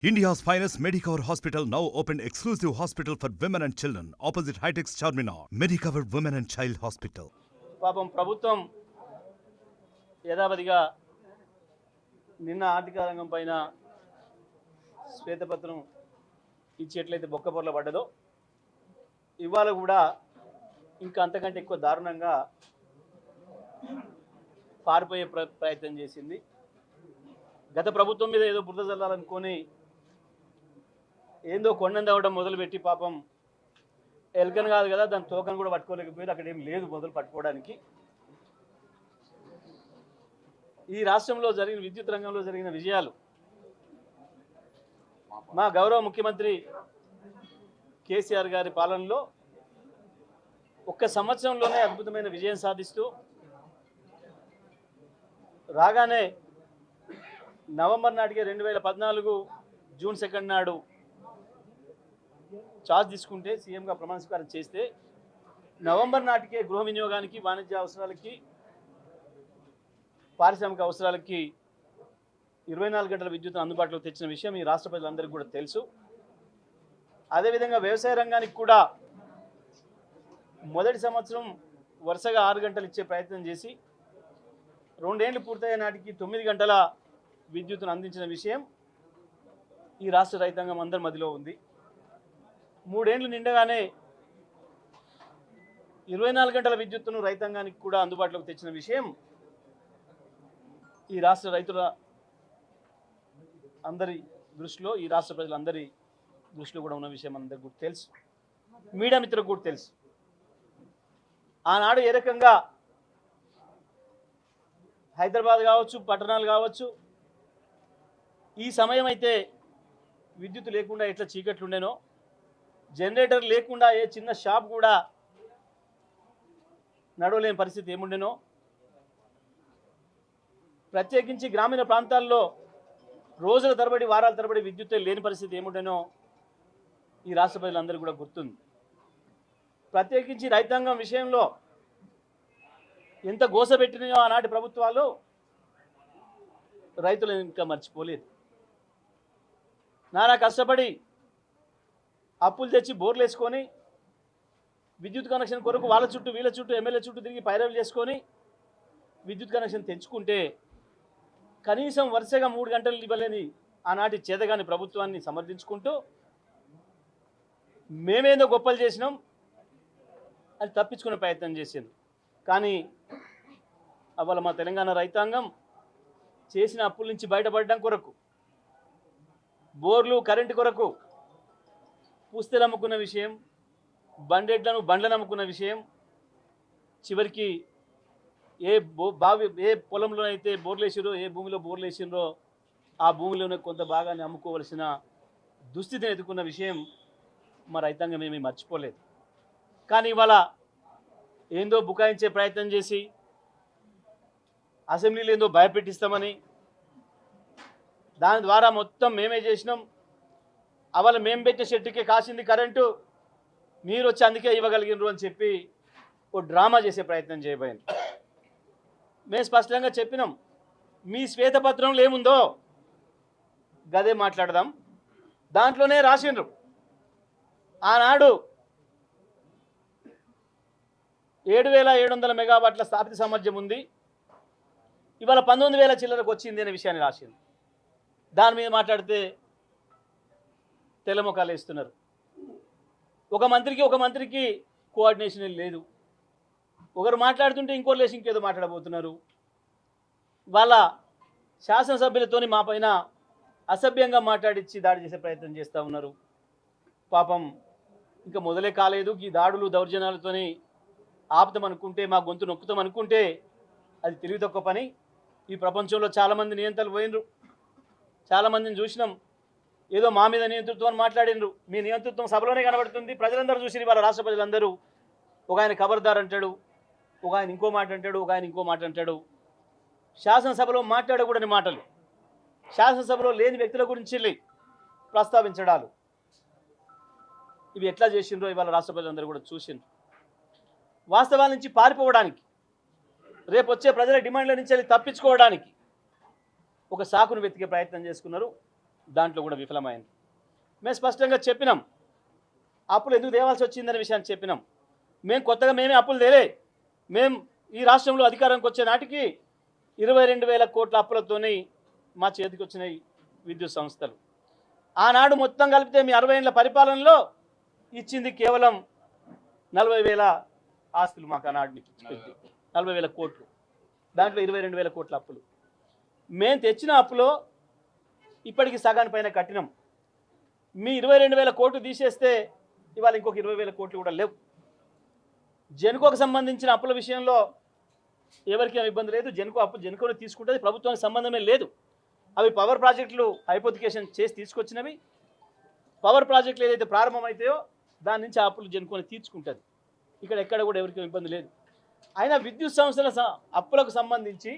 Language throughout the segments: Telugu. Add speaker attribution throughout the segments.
Speaker 1: India's finest Medicover Hospital now opened exclusive hospital for women and children opposite Hightex Charminar. Medicover Women and Child Hospital.
Speaker 2: పాపం ప్రభుత్వం యథావధిగా నిన్న ఆర్థిక రంగం పైన శ్వేతపత్రం ఇచ్చేట్లయితే బొక్కపొరల పడ్డదో ఇవాళ కూడా ఇంకా అంతకంటే ఎక్కువ దారుణంగా పారిపోయే ప్రయత్నం చేసింది. గత ప్రభుత్వం మీద ఏదో బురద చల్లాలనుకొని ఏందో కొండను తవ్వడం మొదలుపెట్టి పాపం ఎలుకను కాదు కదా దాని తోకను కూడా పట్టుకోలేకపోయారు. అక్కడ ఏం లేదు మొదలు పట్టుకోవడానికి. ఈ రాష్ట్రంలో జరిగిన విద్యుత్ రంగంలో జరిగిన విజయాలు మా గౌరవ ముఖ్యమంత్రి కేసీఆర్ గారి పాలనలో ఒక్క సంవత్సరంలోనే అద్భుతమైన విజయం సాధిస్తూ రాగానే నవంబర్ నాటికే 2014 జూన్ 2 నాడు ఛార్జ్ తీసుకుంటే సీఎంగా ప్రమాణ స్వీకారం చేస్తే నవంబర్ నాటికే గృహ వినియోగానికి, వాణిజ్య అవసరాలకి, పారిశ్రామిక అవసరాలకి 24 గంటల విద్యుత్తును అందుబాటులోకి తెచ్చిన విషయం ఈ రాష్ట్ర ప్రజలందరికీ కూడా తెలుసు. అదేవిధంగా వ్యవసాయ రంగానికి కూడా మొదటి సంవత్సరం వరుసగా 6 గంటలు ఇచ్చే ప్రయత్నం చేసి 2 ఏళ్ళు పూర్తయ్యే నాటికి 9 గంటల విద్యుత్తును అందించిన విషయం ఈ రాష్ట్ర రైతాంగం అందరి మధ్యలో ఉంది. 3 ఏళ్ళు నిండగానే 24 గంటల విద్యుత్తును రైతాంగానికి కూడా అందుబాటులోకి తెచ్చిన విషయం ఈ రాష్ట్ర రైతుల అందరి దృష్టిలో, ఈ రాష్ట్ర ప్రజలందరి దృష్టిలో కూడా ఉన్న విషయం అందరికీ కూడా తెలుసు. మీడియా మిత్రులకు కూడా తెలుసు. ఆనాడు ఏ రకంగా హైదరాబాద్ కావచ్చు, పట్టణాలు కావచ్చు, ఈ సమయం అయితే విద్యుత్ లేకుండా ఎట్లా చీకట్లు ఉండేనో, జనరేటర్ లేకుండా ఏ చిన్న షాప్ కూడా నడవలేని పరిస్థితి ఏముండేనో, ప్రత్యేకించి గ్రామీణ ప్రాంతాల్లో రోజుల తరబడి, వారాల తరబడి విద్యుత్ లేని పరిస్థితి ఏముండేనో ఈ రాష్ట్ర ప్రజలందరికీ కూడా గుర్తుంది. ప్రత్యేకించి రైతాంగం విషయంలో ఎంత గోసపెట్టినాయో ఆనాటి ప్రభుత్వాలు రైతులు ఇంకా మర్చిపోలేదు. నానా కష్టపడి అప్పులు తెచ్చి బోర్లు వేసుకొని విద్యుత్ కనెక్షన్ కొరకు వాళ్ళ చుట్టూ వీళ్ళ చుట్టూ ఎమ్మెల్యే చుట్టూ తిరిగి పైరవులు చేసుకొని విద్యుత్ కనెక్షన్ తెచ్చుకుంటే కనీసం వరుసగా 3 గంటలు ఇవ్వలేని ఆనాటి చేతగాని ప్రభుత్వాన్ని సమర్థించుకుంటూ మేమేదో గొప్పలు చేసినాం అని తప్పించుకునే ప్రయత్నం చేసింది. కానీ అవ్వాల మా తెలంగాణ రైతాంగం చేసిన అప్పుల నుంచి బయటపడడం కొరకు, బోర్లు, కరెంటు కొరకు పుస్తలు అమ్ముకున్న విషయం, బండ్లను అమ్ముకున్న విషయం, చివరికి ఏ పొలంలో అయితే బోర్లు వేసిరో, ఏ భూమిలో బోర్లు వేసిరో ఆ భూమిలోనే కొంత భాగాన్ని అమ్ముకోవలసిన దుస్థితిని ఎదుర్కొన్న విషయం మా రైతాంగం ఏమీ మర్చిపోలేదు. కానీ ఇవాళ ఏందో బుకాయించే ప్రయత్నం చేసి అసెంబ్లీలో ఏందో భయపెట్టిస్తామని, దాని ద్వారా మొత్తం మేమే చేసినాం, అవాళ మేము పెట్టిన షెట్టుకే కాసింది కరెంటు, మీరు వచ్చి అందుకే ఇవ్వగలిగినరు అని చెప్పి ఓ డ్రామా చేసే ప్రయత్నం చేయబోయింది. మేము స్పష్టంగా చెప్పినాం, మీ శ్వేతపత్రంలో ఏముందో గదే మాట్లాడదాం. దాంట్లోనే రాసిండ్రు ఆనాడు 7,700 మెగావాట్ల స్థాపిత సామర్థ్యం ఉంది, ఇవాళ 19,000 చిల్లరకు వచ్చింది అనే విషయాన్ని రాసింది. దాని మీద మాట్లాడితే తెల్లముఖాలు వేస్తున్నారు. ఒక మంత్రికి కోఆర్డినేషన్ లేదు. ఒకరు మాట్లాడుతుంటే ఇంకోరు లేచి ఇంకేదో మాట్లాడబోతున్నారు. వాళ్ళ శాసనసభ్యులతోని మా పైన అసభ్యంగా మాట్లాడించి దాడి చేసే ప్రయత్నం చేస్తూ ఉన్నారు. పాపం ఇంకా మొదలే కాలేదు. ఈ దాడులు, దౌర్జన్యాలతోని ఆపుతామనుకుంటే, మా గొంతు నొక్కుతామనుకుంటే అది తెలివి తక్కువ పని. ఈ ప్రపంచంలో చాలామంది నియంత్రణలు పోయినరు, చాలామందిని చూసినాం. ఏదో మా మీద నియంతృత్వం మాట్లాడినరు. మీ నియంతృత్వం సభలోనే కనబడుతుంది, ప్రజలందరూ చూసి వాళ్ళ రాష్ట్ర ప్రజలందరూ. ఒక ఆయన ఖబర్దార్ అంటాడు, ఒక ఆయన ఇంకో మాట అంటాడు, ఒక ఆయన ఇంకో మాట అంటాడు. శాసనసభలో మాట్లాడకూడని మాటలు, శాసనసభలో లేని వ్యక్తుల గురించి ప్రస్తావించడాలు, ఇవి ఎట్లా చేసిండ్రో ఇవాళ రాష్ట్ర ప్రజలందరూ కూడా చూసిండ్రు. వాస్తవాల నుంచి పారిపోవడానికి, రేపు వచ్చే ప్రజల డిమాండ్ల నుంచి తప్పించుకోవడానికి ఒక సాకును వెతికే ప్రయత్నం చేసుకున్నారు. దాంట్లో కూడా విఫలమైంది. మేము స్పష్టంగా చెప్పినాం, అప్పులు ఎందుకు తేవాల్సి వచ్చిందనే విషయాన్ని చెప్పినాం. మేము కొత్తగా మేమే అప్పులు తేలే. మేము ఈ రాష్ట్రంలో అధికారానికి వచ్చే నాటికి 22,000 కోట్ల అప్పులతోని మా చేతికి వచ్చినాయి విద్యుత్ సంస్థలు. ఆనాడు మొత్తం కలిపితే మీ 60 ఏళ్ల పరిపాలనలో ఇచ్చింది కేవలం 40,000 ఆస్తులు మాకు ఆనాడు 40,000 కోట్లు. దాంట్లో 22,000 కోట్ల అప్పులు. మేము తెచ్చిన అప్పులో ఇప్పటికి సగాని పైన కట్టినాం. మీ 22,000 కోట్లు తీసేస్తే ఇవాళ ఇంకొక 20,000 కోట్లు కూడా లేవు. జెన్కోకు సంబంధించిన అప్పుల విషయంలో ఎవరికి ఇబ్బంది లేదు. జెన్కోను తీసుకుంటే ప్రభుత్వానికి సంబంధమే లేదు. అవి పవర్ ప్రాజెక్టులు హైపోతికేషన్ చేసి తీసుకొచ్చినవి. పవర్ ప్రాజెక్టులు ఏదైతే ప్రారంభమవుతాయో దాని నుంచి ఆ అప్పులు జెన్కోని తీర్చుకుంటుంది. ఇక్కడ ఎక్కడ కూడా ఎవరికి ఇబ్బంది లేదు. అయినా విద్యుత్ సంస్థల అప్పులకు సంబంధించి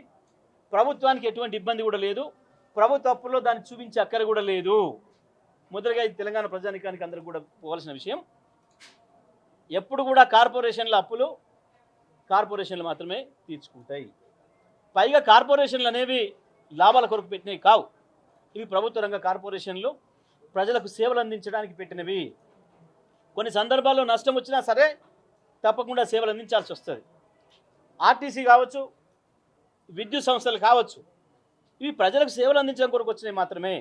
Speaker 2: ప్రభుత్వానికి ఎటువంటి ఇబ్బంది కూడా లేదు. ప్రభుత్వ అప్పుల్లో దాన్ని చూపించే అక్కర కూడా లేదు. మొదలుగా ఇది తెలంగాణ ప్రజానికానికి అందరికి కూడా పోవాల్సిన విషయం. ఎప్పుడు కూడా కార్పొరేషన్ల అప్పులు కార్పొరేషన్లు మాత్రమే తీర్చుకుంటాయి. పైగా కార్పొరేషన్లు అనేవి లాభాల కొరకు పెట్టినవి కావు. ఇవి ప్రభుత్వ రంగ కార్పొరేషన్లు ప్రజలకు సేవలు అందించడానికి పెట్టినవి. కొన్ని సందర్భాల్లో నష్టం వచ్చినా సరే తప్పకుండా సేవలు అందించాల్సి వస్తుంది. ఆర్టీసీ కావచ్చు, విద్యుత్ సంస్థలు కావచ్చు, ఇవి ప్రజలకు సేవలు అందించడం కొరకు వచ్చినవి మాత్రమే.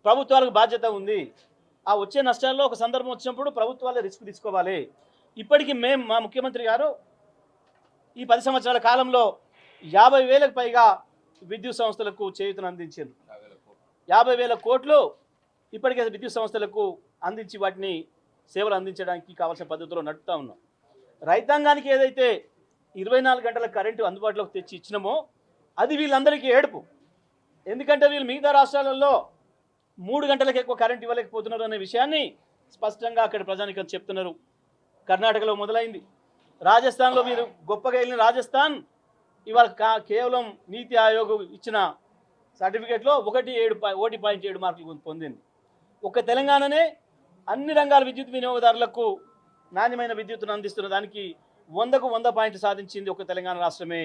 Speaker 2: ప్రభుత్వాలకు బాధ్యత ఉంది. ఆ వచ్చే నష్టాల్లో ఒక సందర్భం వచ్చినప్పుడు ప్రభుత్వాలే రిస్క్ తీసుకోవాలి. ఇప్పటికీ మా ముఖ్యమంత్రి గారు ఈ 10 సంవత్సరాల కాలంలో 50,000కు పైగా విద్యుత్ సంస్థలకు చేయూతను అందించారు. 50,000 కోట్లు ఇప్పటికే విద్యుత్ సంస్థలకు అందించి వాటిని సేవలు అందించడానికి కావాల్సిన పద్ధతిలో నడుపుతా ఉన్నాం. రైతాంగానికి ఏదైతే 24 గంటల కరెంటు అందుబాటులోకి తెచ్చి ఇచ్చినామో అది వీళ్ళందరికీ ఏడుపు. ఎందుకంటే వీళ్ళు మిగతా రాష్ట్రాలలో 3 గంటలకు ఎక్కువ కరెంట్ ఇవ్వలేకపోతున్నారు అనే విషయాన్ని స్పష్టంగా అక్కడ ప్రజానికం చెప్తున్నారు. కర్ణాటకలో మొదలైంది. రాజస్థాన్లో మీరు గొప్పగా వెళ్ళిన రాజస్థాన్ ఇవాళ కేవలం నీతి ఆయోగ్ ఇచ్చిన సర్టిఫికేట్లో 1.7 మార్కులు పొందింది. ఒక తెలంగాణనే అన్ని రంగాల విద్యుత్ వినియోగదారులకు నాణ్యమైన విద్యుత్తును అందిస్తున్న దానికి 100కు 100 పాయింట్లు సాధించింది ఒక తెలంగాణ రాష్ట్రమే.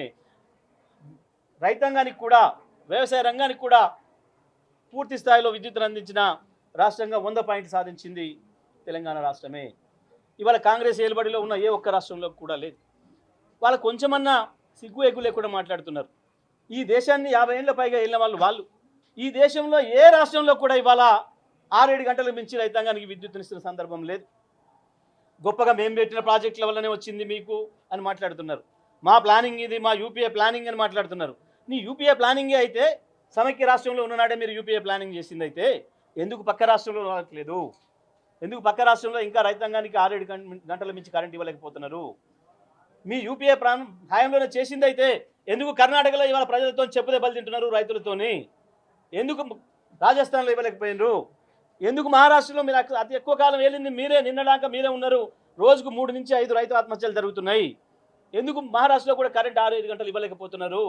Speaker 2: రైతాంగానికి కూడా వ్యవసాయ రంగానికి కూడా పూర్తి స్థాయిలో విద్యుత్తును అందించిన రాష్ట్రంగా 100 పాయింట్లు సాధించింది తెలంగాణ రాష్ట్రమే. ఇవాళ కాంగ్రెస్ ఏలుబడిలో ఉన్న ఏ ఒక్క రాష్ట్రంలో కూడా లేదు. వాళ్ళ కొంచెమన్నా సిగ్గు ఎగ్గు లేకుండా మాట్లాడుతున్నారు. ఈ దేశాన్ని 50 ఏళ్ళ పైగా వెళ్ళిన వాళ్ళు ఈ దేశంలో ఏ రాష్ట్రంలో కూడా ఇవాళ 6-7 గంటలకు మించి రైతాంగానికి విద్యుత్తుని ఇస్తున్న సందర్భం లేదు. గొప్పగా మేము పెట్టిన ప్రాజెక్టుల వల్లనే వచ్చింది మీకు అని మాట్లాడుతున్నారు. మా ప్లానింగ్ ఇది, మా యూపీఏ ప్లానింగ్ అని మాట్లాడుతున్నారు. నీ యూపీఏ ప్లానింగే అయితే సమైక్య రాష్ట్రంలో ఉన్ననాడే మీరు యూపీఏ ప్లానింగ్ చేసింది అయితే ఎందుకు పక్క రాష్ట్రంలో రావట్లేదు? ఎందుకు పక్క రాష్ట్రంలో ఇంకా రైతాంగానికి 6-7 గంటల మించి కరెంట్ ఇవ్వలేకపోతున్నారు? మీ యూపీఏ హయాంలోనే చేసింది అయితే ఎందుకు కర్ణాటకలో ఇవాళ ప్రజలతో చెప్పుదెబ్బలు తింటున్నారు రైతులతోని? ఎందుకు రాజస్థాన్లో ఇవ్వలేకపోయినరు? ఎందుకు మహారాష్ట్రలో మీరు అతి ఎక్కువ కాలం వెళ్ళింది మీరే, నిన్నడాక మీరే ఉన్నారు. రోజుకు 3 నుంచి 5 రైతు ఆత్మహత్యలు జరుగుతున్నాయి. ఎందుకు మహారాష్ట్రలో కూడా కరెంట్ 6-5 గంటలు ఇవ్వలేకపోతున్నారు?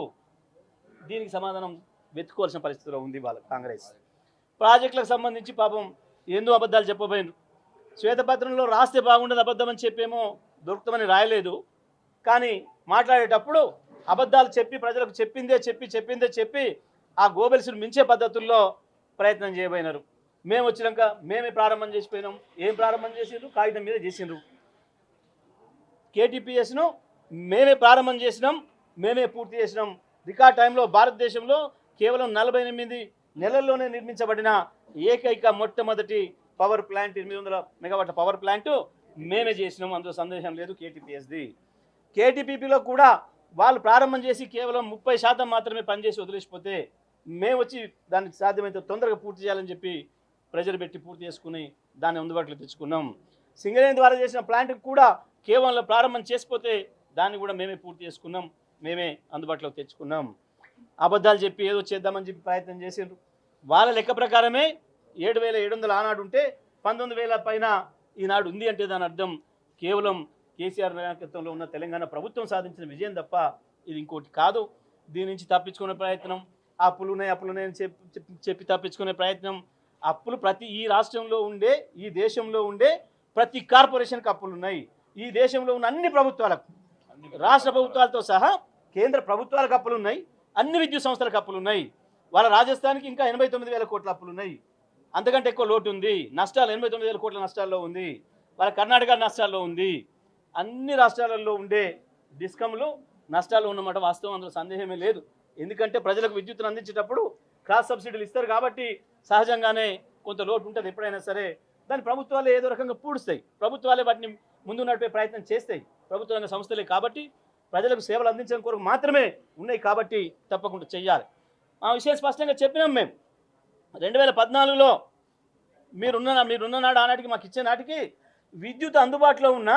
Speaker 2: దీనికి సమాధానం వెతుకోవాల్సిన పరిస్థితిలో ఉంది వాళ్ళ కాంగ్రెస్. ప్రాజెక్టులకు సంబంధించి పాపం ఏందో అబద్ధాలు చెప్పబోయినారు. శ్వేతపత్రంలో రాస్తే బాగుండదు అబద్ధం అని చెప్పేమో దొరుకుతామని రాయలేదు. కానీ మాట్లాడేటప్పుడు అబద్ధాలు చెప్పి ప్రజలకు చెప్పిందే చెప్పి ఆ గోబెల్స్ను మించే పద్ధతుల్లో ప్రయత్నం చేయబోయినారు. మేము వచ్చినాక మేమే ప్రారంభం చేసిపోయినాం. ఏం ప్రారంభం చేసిండ్రు? కాగితం మీద చేసిండ్రు. కేటీపీఎస్ను మేమే ప్రారంభం చేసినాం, మేమే పూర్తి చేసినాం. రికార్డ్ టైంలో భారతదేశంలో కేవలం 48 నెలల్లోనే నిర్మించబడిన ఏకైక మొట్టమొదటి పవర్ ప్లాంట్ 800 మెగావాట్ల పవర్ ప్లాంట్ మేమే చేసినాం. అందులో సందేహం లేదు. కేటీపీఎస్ది. కేటీపీపీలో కూడా వాళ్ళు ప్రారంభం చేసి కేవలం 30% మాత్రమే పనిచేసి వదిలేసిపోతే మేము వచ్చి దాన్ని సాధ్యమైతే తొందరగా పూర్తి చేయాలని చెప్పి ప్రెజర్ పెట్టి పూర్తి చేసుకుని దాన్ని అందుబాటులో తెచ్చుకున్నాం. సింగరేణి ద్వారా చేసిన ప్లాంట్కి కూడా కేవలం ప్రారంభం చేసిపోతే దాన్ని కూడా మేమే పూర్తి చేసుకున్నాం, మేమే అందుబాటులోకి తెచ్చుకున్నాం. అబద్ధాలు చెప్పి ఏదో చేద్దామని చెప్పి ప్రయత్నం చేసిండ్రు. వాళ్ళ లెక్క ప్రకారమే 7,700 ఆనాడు ఉంటే 19,000 పైన ఈనాడు ఉంది అంటే దాని అర్థం కేవలం కేసీఆర్ నాయకత్వంలో ఉన్న తెలంగాణ ప్రభుత్వం సాధించిన విజయం తప్ప ఇది ఇంకోటి కాదు. దీని నుంచి తప్పించుకునే ప్రయత్నం, అప్పులున్నాయని చెప్పి తప్పించుకునే ప్రయత్నం. అప్పులు ఈ రాష్ట్రంలో ఉండే, ఈ దేశంలో ఉండే ప్రతి కార్పొరేషన్కి అప్పులు ఉన్నాయి. ఈ దేశంలో ఉన్న అన్ని ప్రభుత్వాలకు, రాష్ట్ర ప్రభుత్వాలతో సహా కేంద్ర ప్రభుత్వాలకు అప్పులు ఉన్నాయి. అన్ని విద్యుత్ సంస్థలకు అప్పులు ఉన్నాయి. వాళ్ళ రాజస్థాన్కి ఇంకా 89,000 కోట్ల అప్పులు ఉన్నాయి. అంతకంటే ఎక్కువ లోటు ఉంది. నష్టాలు 89,000 కోట్ల నష్టాల్లో ఉంది. వాళ్ళ కర్ణాటక నష్టాల్లో ఉంది. అన్ని రాష్ట్రాలలో ఉండే డిస్కంలు నష్టాలు ఉన్నమాట వాస్తవం, అందులో సందేహమే లేదు. ఎందుకంటే ప్రజలకు విద్యుత్తును అందించేటప్పుడు క్రాస్ సబ్సిడీలు ఇస్తారు కాబట్టి సహజంగానే కొంత లోటు ఉంటుంది. ఎప్పుడైనా సరే దాన్ని ప్రభుత్వాలే ఏదో రకంగా పూడుస్తాయి, ప్రభుత్వాలే వాటిని ముందు నడిపే ప్రయత్నం చేస్తాయి. ప్రభుత్వ రంగ సంస్థలే కాబట్టి ప్రజలకు సేవలు అందించడం కొరకు మాత్రమే ఉన్నాయి కాబట్టి తప్పకుండా చెయ్యాలి. ఆ విషయం స్పష్టంగా చెప్పినాం మేము. 2014లో మీరున్న నాడు ఆనాటికి మాకు ఇచ్చే నాటికి విద్యుత్ అందుబాటులో ఉన్న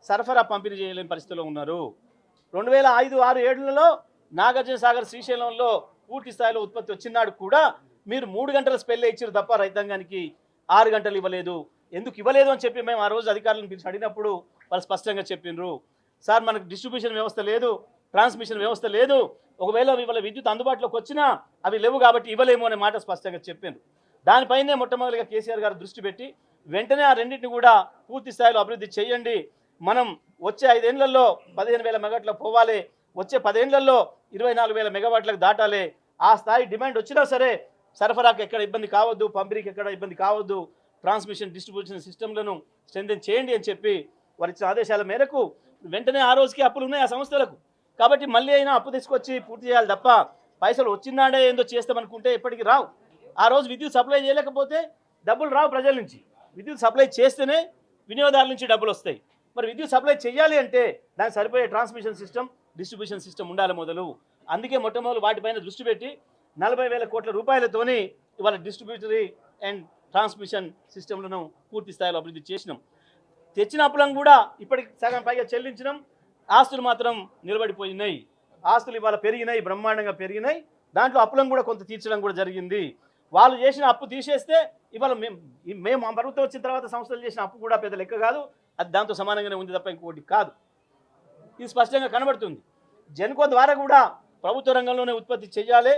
Speaker 2: సరఫరా పంపిణీ చేయలేని పరిస్థితిలో ఉన్నారు. 2005, 6, 7లలో నాగార్జున సాగర్ శ్రీశైలంలో పూర్తి స్థాయిలో ఉత్పత్తి వచ్చినాడు కూడా మీరు 3 గంటల స్పెల్లే ఇచ్చారు తప్ప రైతాంగానికి 6 గంటలు ఇవ్వలేదు. ఎందుకు ఇవ్వలేదు అని చెప్పి మేము ఆ రోజు అధికారులను పిలిచి అడిగినప్పుడు వాళ్ళు స్పష్టంగా చెప్పిండ్రు, సార్ మనకు డిస్ట్రిబ్యూషన్ వ్యవస్థ లేదు, ట్రాన్స్మిషన్ వ్యవస్థ లేదు, ఒకవేళ ఇవాళ విద్యుత్ అందుబాటులోకి వచ్చినా అవి లేవు కాబట్టి ఇవ్వలేము అనే మాట స్పష్టంగా చెప్పిండ్రు. దానిపైనే మొట్టమొదటిగా కేసీఆర్ గారు దృష్టి పెట్టి వెంటనే ఆ రెండింటిని కూడా పూర్తి స్థాయిలో అభివృద్ధి చేయండి, మనం వచ్చే 5 ఏళ్లలో 15,000 మెగావాట్లకు పోవాలి, వచ్చే 10 ఏళ్లలో 24,000 మెగావాట్లకు దాటాలి, ఆ స్థాయి డిమాండ్ వచ్చినా సరే సరఫరాకు ఎక్కడ ఇబ్బంది కావద్దు, పంపిణీకి ఎక్కడ ఇబ్బంది కావద్దు, ట్రాన్స్మిషన్ డిస్ట్రిబ్యూషన్ సిస్టమ్లను స్ట్రెంథెన్ చేయండి అని చెప్పి వారి ఇచ్చిన ఆదేశాల మేరకు వెంటనే ఆ రోజుకి అప్పులు ఉన్నాయి ఆ సంస్థలకు. కాబట్టి మళ్ళీ అయినా అప్పు తీసుకొచ్చి పూర్తి చేయాలి తప్ప పైసలు వచ్చిందాడే ఏందో చేస్తామనుకుంటే ఎప్పటికీ రావు. ఆ రోజు విద్యుత్ సప్లై చేయలేకపోతే డబ్బులు రావు ప్రజల నుంచి. విద్యుత్ సప్లై చేస్తేనే వినియోగదారుల నుంచి డబ్బులు వస్తాయి. మరి విద్యుత్ సప్లై చేయాలి అంటే దానికి సరిపోయే ట్రాన్స్మిషన్ సిస్టమ్, డిస్ట్రిబ్యూషన్ సిస్టమ్ ఉండాలి మొదలు. అందుకే మొట్టమొదటి వాటిపైన దృష్టి పెట్టి 40,000 కోట్ల రూపాయలతోని ఇవాళ డిస్ట్రిబ్యూటరీ అండ్ ట్రాన్స్మిషన్ సిస్టమ్లను పూర్తి స్థాయిలో అభివృద్ధి చేసినాం. తెచ్చిన అప్పులను కూడా ఇప్పటికి సగం పైగా చెల్లించినాం. ఆస్తులు మాత్రం నిలబడిపోయినాయి. ఆస్తులు ఇవాళ పెరిగినాయి, బ్రహ్మాండంగా పెరిగినాయి. దాంట్లో అప్పులను కూడా కొంత తీర్చడం కూడా జరిగింది. వాళ్ళు చేసిన అప్పు తీసేస్తే ఇవాళ మేము మా ప్రభుత్వం వచ్చిన తర్వాత సంస్థలు చేసిన అప్పు కూడా పెద్ద లెక్క కాదు, అది దాంతో సమానంగానే ఉంది తప్ప ఇంకోటి కాదు. ఇది స్పష్టంగా కనబడుతుంది. జెన్కో ద్వారా కూడా ప్రభుత్వ రంగంలోనే ఉత్పత్తి చేయాలి.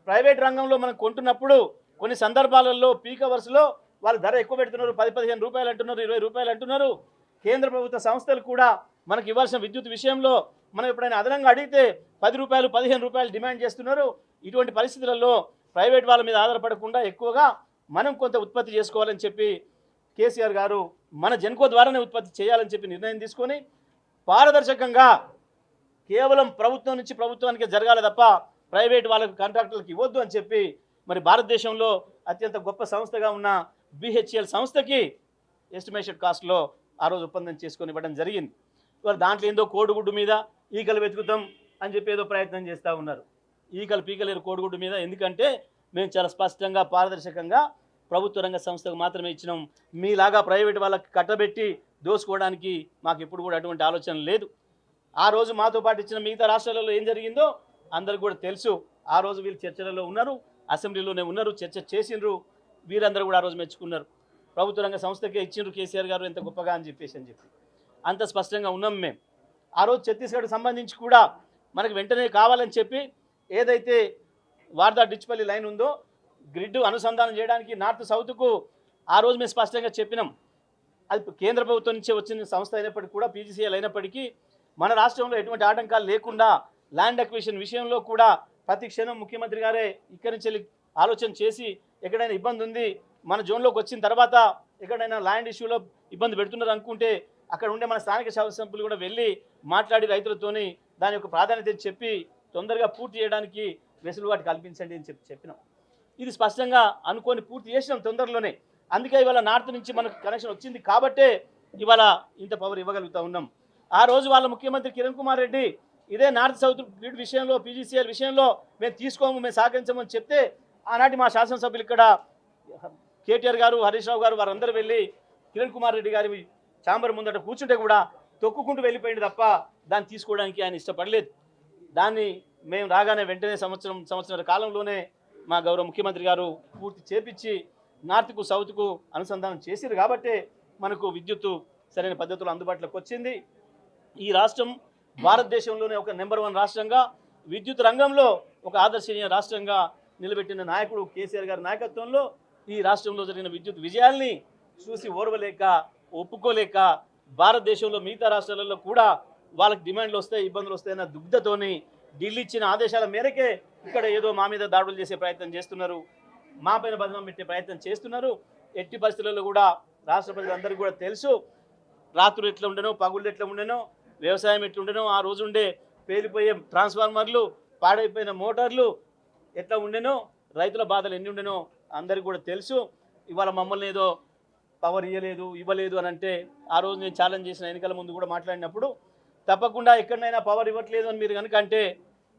Speaker 2: ప్రైవేట్ రంగంలో మనం కొంటున్నప్పుడు కొన్ని సందర్భాలలో పీక్ అవర్స్లో వాళ్ళు ధర ఎక్కువ పెడుతున్నారు, 10-15 రూపాయలు అంటున్నారు, 20 రూపాయలు అంటున్నారు. కేంద్ర ప్రభుత్వ సంస్థలు కూడా మనకి ఇవ్వాల్సిన విద్యుత్ విషయంలో మనం ఎప్పుడైనా అదనంగా అడిగితే 10 రూపాయలు, 15 రూపాయలు డిమాండ్ చేస్తున్నారు. ఇటువంటి పరిస్థితులలో ప్రైవేట్ వాళ్ళ మీద ఆధారపడకుండా ఎక్కువగా మనం కొంత ఉత్పత్తి చేసుకోవాలని చెప్పి కేసీఆర్ గారు మన జెన్కో ద్వారానే ఉత్పత్తి చేయాలని చెప్పి నిర్ణయం తీసుకొని పారదర్శకంగా కేవలం ప్రభుత్వం నుంచి ప్రభుత్వానికి జరగాలి తప్ప ప్రైవేట్ వాళ్ళకు కాంట్రాక్టర్లకు ఇవ్వద్దు అని చెప్పి మరి భారతదేశంలో అత్యంత గొప్ప సంస్థగా ఉన్న BHEL సంస్థకి ఎస్టిమేషన్ కాస్ట్లో ఆ రోజు ఒప్పందం చేసుకొని ఇవ్వడం జరిగింది. ఇవాళ దాంట్లో ఏందో కోడిగుడ్డు మీద ఈకలు వెతుకుతాం అని చెప్పి ఏదో ప్రయత్నం చేస్తూ ఉన్నారు. ఈకలు పీకలేరు కోడిగుడ్డు మీద. ఎందుకంటే మేము చాలా స్పష్టంగా పారదర్శకంగా ప్రభుత్వ రంగ సంస్థకు మాత్రమే ఇచ్చినాం. మీలాగా ప్రైవేట్ వాళ్ళకి కట్టబెట్టి దోసుకోవడానికి మాకు ఎప్పుడు కూడా అటువంటి ఆలోచన లేదు. ఆ రోజు మాతో పాటు ఇచ్చిన మిగతా రాష్ట్రాలలో ఏం జరిగిందో అందరికి కూడా తెలుసు. ఆ రోజు వీళ్ళు చర్చలలో ఉన్నారు, అసెంబ్లీలోనే ఉన్నారు, చర్చ చేసిండ్రు. వీరందరూ కూడా ఆ రోజు మెచ్చుకున్నారు. ప్రభుత్వ రంగ సంస్థకే ఇచ్చిండ్రు కేసీఆర్ గారు ఎంత గొప్పగా అని చెప్పి అంత స్పష్టంగా ఉన్నాం మేము. ఆ రోజు ఛత్తీస్గఢ్ సంబంధించి కూడా మనకు వెంటనే కావాలని చెప్పి ఏదైతే వార్దా డిచ్పల్లి లైన్ ఉందో గ్రిడ్ అనుసంధానం చేయడానికి నార్త్ సౌత్కు ఆ రోజు మేము స్పష్టంగా చెప్పినాం. అది కేంద్ర ప్రభుత్వం నుంచే వచ్చిన సంస్థ అయినప్పటికీ కూడా PGCL అయినప్పటికీ మన రాష్ట్రంలో ఎటువంటి ఆటంకాలు లేకుండా ల్యాండ్ అక్విజిషన్ విషయంలో కూడా ప్రతి క్షణం ముఖ్యమంత్రి గారే ఇక్కడి నుంచి ఆలోచన చేసి ఎక్కడైనా ఇబ్బంది ఉంది, మన జోన్లోకి వచ్చిన తర్వాత ఎక్కడైనా ల్యాండ్ ఇష్యూలో ఇబ్బంది పెడుతున్నారు అనుకుంటే అక్కడ ఉండే మన స్థానిక శాసనసభ్యులు కూడా వెళ్ళి మాట్లాడి రైతులతోని దాని యొక్క ప్రాధాన్యత చెప్పి తొందరగా పూర్తి చేయడానికి వెసులుబాటు కల్పించండి అని చెప్పినాం. ఇది స్పష్టంగా అనుకొని పూర్తి చేసినాం తొందరలోనే. అందుకే ఇవాళ నార్త్ నుంచి మనకు కనెక్షన్ వచ్చింది కాబట్టే ఇవాళ ఇంత పవర్ ఇవ్వగలుగుతూ ఉన్నాం. ఆ రోజు వాళ్ళ ముఖ్యమంత్రి కిరణ్ కుమార్ రెడ్డి ఇదే నార్త్ సౌత్ గ్రిడ్ విషయంలో PGCL విషయంలో మేము తీసుకోము, మేము సహకరించమని చెప్తే ఆనాటి మా శాసనసభ్యులు ఇక్కడ కేటీఆర్ గారు, హరీష్ రావు గారు వారందరూ వెళ్ళి కిరణ్ కుమార్ రెడ్డి గారి ఛాంబర్ ముందట కూర్చుంటే కూడా తొక్కుకుంటూ వెళ్ళిపోయింది తప్ప దాన్ని తీసుకోవడానికి ఆయన ఇష్టపడలేదు. దాన్ని మేము రాగానే వెంటనే సంవత్సరాల కాలంలోనే మా గౌరవ ముఖ్యమంత్రి గారు పూర్తి చేపించి నార్త్కు సౌత్కు అనుసంధానం చేసిరు కాబట్టే మనకు విద్యుత్తు సరైన పద్ధతిలో అందుబాటులోకి వచ్చింది. ఈ రాష్ట్రం భారతదేశంలోనే ఒక నెంబర్ 1 రాష్ట్రంగా విద్యుత్ రంగంలో ఒక ఆదర్శనీయ రాష్ట్రంగా నిలబెట్టిన నాయకుడు కేసీఆర్ గారి నాయకత్వంలో ఈ రాష్ట్రంలో జరిగిన విద్యుత్ విజయాల్ని చూసి ఓర్వలేక ఒప్పుకోలేక భారతదేశంలో మిగతా రాష్ట్రాలలో కూడా వాళ్ళకి డిమాండ్లు వస్తాయి, ఇబ్బందులు వస్తాయన్న దుగ్ధతోని ఢిల్లీ ఇచ్చిన ఆదేశాల మేరకే ఇక్కడ ఏదో మా మీద దాడులు చేసే ప్రయత్నం చేస్తున్నారు. మా పైన బదనాం పెట్టే ప్రయత్నం చేస్తున్నారు. ఎట్టి పరిస్థితుల్లో కూడా రాష్ట్ర ప్రజలందరికీ కూడా తెలుసు రాత్రులు ఎట్లా ఉండనో, పగుళ్ళు ఎట్లా ఉండనో, వ్యవసాయం ఎట్లా ఉండనో, ఆ రోజు ఉండే పేలిపోయే ట్రాన్స్ఫార్మర్లు, పాడైపోయిన మోటార్లు ఎట్లా ఉండనో, రైతుల బాధలు ఎన్ని ఉండనో అందరికీ కూడా తెలుసు. ఇవాళ మమ్మల్ని ఏదో పవర్ ఇవ్వలేదు అని అంటే, ఆ రోజు నేను ఛాలెంజ్ చేసిన ఎన్నికల ముందు కూడా మాట్లాడినప్పుడు తప్పకుండా ఎక్కడైనా పవర్ ఇవ్వట్లేదు అని మీరు కనుక అంటే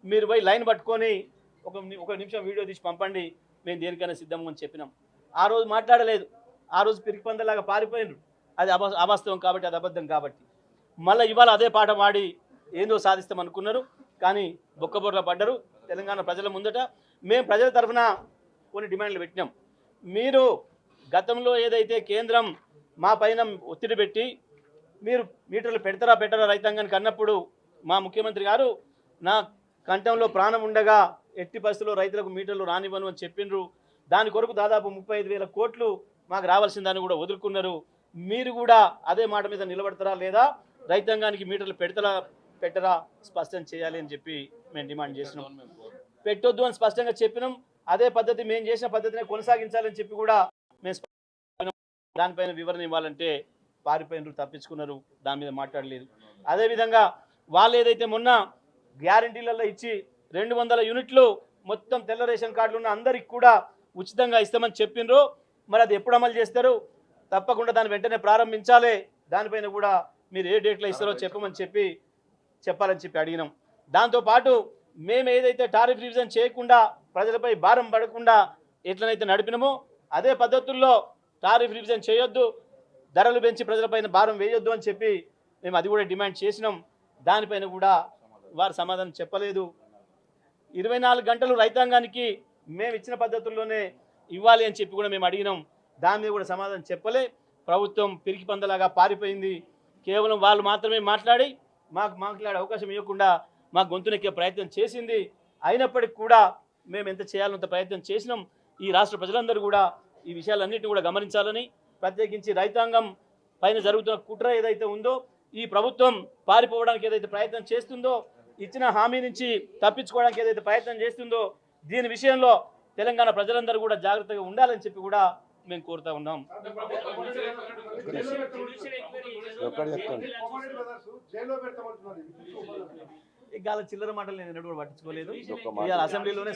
Speaker 2: మీరు పోయి లైన్ పట్టుకొని ఒక నిమిషం వీడియో తీసి పంపండి, మేము దేనికైనా సిద్ధం అని చెప్పినాం. ఆ రోజు మాట్లాడలేదు, ఆ రోజు పిరికి పందలాగా పారిపోయినారు. అది అవాస్తవం కాబట్టి, అది అబద్ధం కాబట్టి. మళ్ళీ ఇవాళ అదే పాట పాడి ఏందో సాధిస్తాం అనుకున్నారు, కానీ బొక్కబొర్ల పడ్డరు. తెలంగాణ ప్రజల ముందట మేము ప్రజల తరఫున కొన్ని డిమాండ్లు పెట్టినాం. మీరు గతంలో ఏదైతే కేంద్రం మా పైన ఒత్తిడి పెట్టి మీరు మీటర్లు పెట్టరా రైతాంగానికి అన్నప్పుడు మా ముఖ్యమంత్రి గారు నా కంఠంలో ప్రాణం ఉండగా ఎట్టి పరిస్థితుల్లో రైతులకు మీటర్లు రానివ్వను అని చెప్పిండ్రు. దాని కొరకు దాదాపు 35,000 కోట్లు మాకు రావాల్సిన దాన్ని కూడా వదులుకున్నారు. మీరు కూడా అదే మాట మీద నిలబడతారా లేదా, రైతాంగానికి మీటర్లు పెట్టరా స్పష్టం చేయాలి అని చెప్పి మేము డిమాండ్ చేసినాం. పెట్టొద్దు అని స్పష్టంగా చెప్పినాం. అదే పద్ధతి మేము చేసిన పద్ధతినే కొనసాగించాలని చెప్పి కూడా మేము దానిపైన వివరణ ఇవ్వాలంటే పారిపోయినరు, తప్పించుకున్నారు, దాని మీద మాట్లాడలేదు. అదేవిధంగా వాళ్ళు ఏదైతే మొన్న గ్యారంటీలలో ఇచ్చి 200 యూనిట్లు మొత్తం తెల్ల రేషన్ కార్డులు ఉన్న అందరికి కూడా ఉచితంగా ఇస్తామని చెప్పిండ్రు. మరి అది ఎప్పుడు అమలు చేస్తారు? తప్పకుండా దాన్ని వెంటనే ప్రారంభించాలి. దానిపైన కూడా మీరు ఏ డేట్లో ఇస్తారో చెప్పాలని చెప్పి అడిగినాం. దాంతోపాటు మేము ఏదైతే టారిఫ్ రివిజన్ చేయకుండా ప్రజలపై భారం పడకుండా ఎట్లనైతే నడిపినామో అదే పద్ధతుల్లో టారిఫ్ రివిజన్ చేయొద్దు, ధరలు పెంచి ప్రజలపైన భారం వేయొద్దు అని చెప్పి మేము అది కూడా డిమాండ్ చేసినాం. దానిపైన కూడా వారు సమాధానం చెప్పలేదు. 24 గంటలు రైతాంగానికి మేము ఇచ్చిన పద్ధతుల్లోనే ఇవ్వాలి అని చెప్పి కూడా మేము అడిగినాం. దాని మీద కూడా సమాధానం చెప్పలే. ప్రభుత్వం పిరికి పందలాగా పారిపోయింది. కేవలం వాళ్ళు మాత్రమే మాట్లాడి మాట్లాడే అవకాశం ఇవ్వకుండా మా గొంతునెక్కే ప్రయత్నం చేసింది. అయినప్పటికీ కూడా మేము ఎంత చేయాలంత ప్రయత్నం చేసినాం. ఈ రాష్ట్ర ప్రజలందరూ కూడా ఈ విషయాలన్నింటినీ కూడా గమనించాలని, ప్రత్యేకించి రైతాంగం పైన జరుగుతున్న కుట్ర ఏదైతే ఉందో, ఈ ప్రభుత్వం పారిపోవడానికి ఏదైతే ప్రయత్నం చేస్తుందో, ఇచ్చిన హామీ నుంచి తప్పించుకోవడానికి ఏదైతే ప్రయత్నం చేస్తుందో, దీని విషయంలో తెలంగాణ ప్రజలందరూ కూడా జాగ్రత్తగా ఉండాలని చెప్పి కూడా మేము కోరుతా ఉన్నాం. ఇక చిల్లర మాటలు నేను ఎన్నడూ కూడా పట్టించుకోలేదు. ఇవాళ అసెంబ్లీలోనే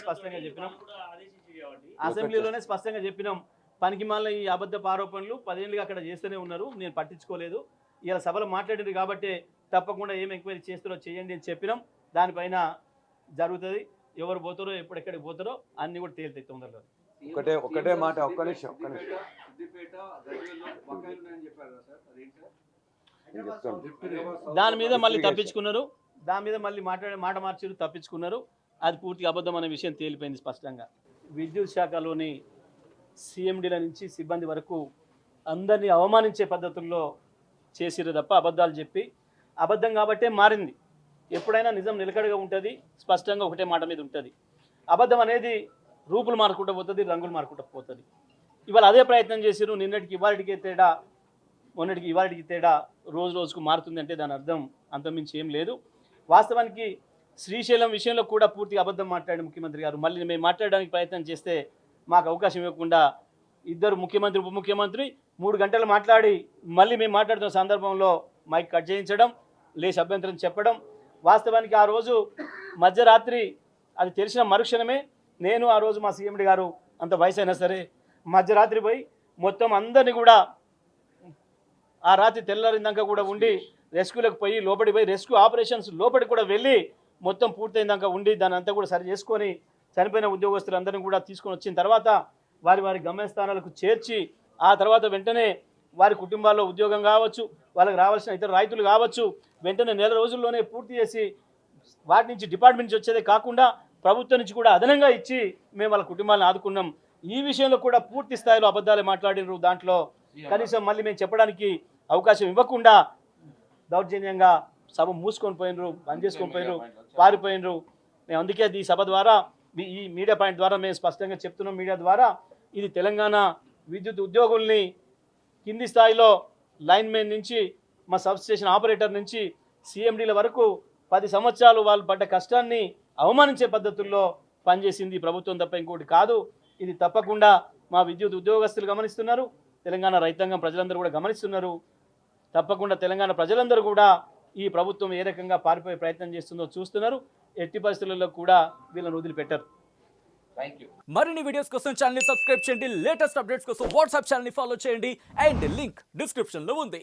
Speaker 2: స్పష్టంగా చెప్పినాం. పనికి మాలిన ఈ అబద్ధపు ఆరోపణలు 10 ఏళ్ళుగా అక్కడ చేస్తూనే ఉన్నారు, నేను పట్టించుకోలేదు. ఇలా సభలో మాట్లాడింది కాబట్టి తప్పకుండా ఏం ఎంక్వైరీ చేస్తారో చేయండి అని చెప్పినాం. దానిపైన జరుగుతుంది. ఎవరు పోతారో ఎక్కడికి పోతారో అన్ని కూడా తేలితే తొందరగా.
Speaker 3: ఒకటే మాట, ఒక్క నిమిషం.
Speaker 2: దాని మీద మళ్ళీ తప్పించుకున్నారు, దాని మీద మళ్ళీ మాట మార్చి తప్పించుకున్నారు. అది పూర్తిగా అబద్ధం అనే విషయం తేలిపోయింది స్పష్టంగా. విద్యుత్ శాఖలోని సిఎండీల నుంచి సిబ్బంది వరకు అందరినీ అవమానించే పద్ధతుల్లో చేసిరు తప్ప అబద్ధాలు చెప్పి, అబద్ధం కాబట్టే మారింది. ఎప్పుడైనా నిజం నిలకడగా ఉంటుంది, స్పష్టంగా ఒకటే మాట మీద ఉంటుంది. అబద్ధం అనేది రూపులు మారుకుంటూ పోతుంది, రంగులు మారుకుంటూ పోతుంది. ఇవాళ అదే ప్రయత్నం చేసిరు. నిన్నటికి ఇవాళకి తేడా, మొన్నటికి ఇవాళకి తేడా రోజు రోజుకు మారుతుంది అంటే దాని అర్థం అంతమించి ఏం లేదు. వాస్తవానికి శ్రీశైలం విషయంలో కూడా పూర్తిగా అబద్ధం మాట్లాడి ముఖ్యమంత్రి గారు మళ్ళీ మేము మాట్లాడడానికి ప్రయత్నం చేస్తే మాకు అవకాశం ఇవ్వకుండా ఇద్దరు ముఖ్యమంత్రి ఉప ముఖ్యమంత్రి 3 గంటలు మాట్లాడి మళ్ళీ మేము మాట్లాడుతున్న సందర్భంలో మైక్ కట్ చేయించడం, లేచి అభ్యంతరం చెప్పడం. వాస్తవానికి ఆ రోజు మధ్యరాత్రి అది తెలిసిన మరుక్షణమే నేను ఆ రోజు మా సీఎండి గారు అంత వయసు అయినా సరే మధ్యరాత్రి పోయి మొత్తం అందరినీ కూడా ఆ రాత్రి తెల్లారిందాక కూడా ఉండి రెస్క్యూలకు పోయి లోపలికి పోయి రెస్క్యూ ఆపరేషన్స్ లోపలికి కూడా వెళ్ళి మొత్తం పూర్తయిందాక ఉండి దాన్ని అంతా కూడా సరి చేసుకొని చనిపోయిన ఉద్యోగస్తులందరినీ కూడా తీసుకొని వచ్చిన తర్వాత వారి గమ్యస్థానాలకు చేర్చి ఆ తర్వాత వెంటనే వారి కుటుంబాల్లో ఉద్యోగం కావచ్చు, వాళ్ళకి రావాల్సిన ఇతర రైతులు కావచ్చు, వెంటనే 1 నెల రోజుల్లోనే పూర్తి చేసి వాటి నుంచి డిపార్ట్మెంట్ నుంచి వచ్చేదే కాకుండా ప్రభుత్వం నుంచి కూడా అదనంగా ఇచ్చి మేము వాళ్ళ కుటుంబాలను ఆదుకున్నాం. ఈ విషయంలో కూడా పూర్తి స్థాయిలో అబద్ధాలు మాట్లాడినారు. దాంట్లో కనీసం మళ్ళీ మేము చెప్పడానికి అవకాశం ఇవ్వకుండా దౌర్జన్యంగా సభ మూసుకొని పోయినరు, బంద్ చేసుకొని పోయినరు, పారిపోయినరు. మేము అందుకే ఈ సభ ద్వారా, ఈ మీడియా పాయింట్ ద్వారా మేము స్పష్టంగా చెప్తున్నాం. మీడియా ద్వారా ఇది తెలంగాణ విద్యుత్ ఉద్యోగుల్ని కింది స్థాయిలో లైన్మెన్ నుంచి మా సబ్స్టేషన్ ఆపరేటర్ నుంచి సిఎండీల వరకు 10 సంవత్సరాలు వాళ్ళు పడ్డ కష్టాన్ని అవమానించే పద్ధతుల్లో పనిచేసింది ప్రభుత్వం తప్ప ఇంకోటి కాదు. ఇది తప్పకుండా మా విద్యుత్ ఉద్యోగస్తులు గమనిస్తున్నారు, తెలంగాణ రైతాంగం ప్రజలందరూ కూడా గమనిస్తున్నారు. తప్పకుండా తెలంగాణ ప్రజలందరూ కూడా ఈ ప్రభుత్వం ఏ రకంగా పారిపోయే ప్రయత్నం చేస్తుందో చూస్తున్నారు. ఎట్టి పరిస్థితుల్లో కూడా వీళ్ళని వదిలిపెట్టరు.
Speaker 4: మరిన్ని వీడియోస్ కోసం ఛానల్ ని సబ్స్క్రైబ్ చేయండి, లేటెస్ట్ అప్డేట్స్ కోసం వాట్సాప్ ఛానల్ ని ఫాలో చేయండి అండ్ లింక్ డిస్క్రిప్షన్ లో ఉంది.